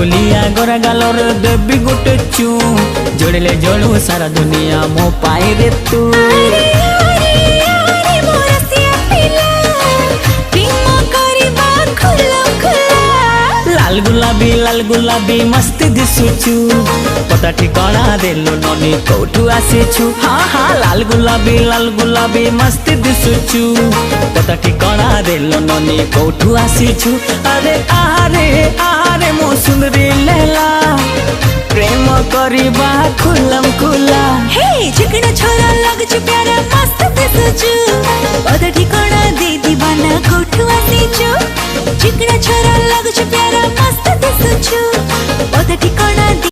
गुलिया गोरा गालर देवी गोटे चू जोड़ले जोड़ू सारा दुनिया मो पाई रे तू। लाल गुलाबी मस्ती दिसुचु पता ठिकाना देलो ननी कोठू आसीछु। हाँ हाँ लाल गुलाबी मस्ती दिसुचु पता ठिकाना देलो ननी कोठू आसीछु। अरे आरे आरे मो सुंदरी लैला प्रेम करिबा खुलम खुला। हे चिकना छोरा लगछु प्यारा मस्त दिसुचु पता ठिकाना दे दीवाना कोठू आसीछु। चिकना छोरा लगछु प्यारा मस्त दिसुचु पता ठिकाना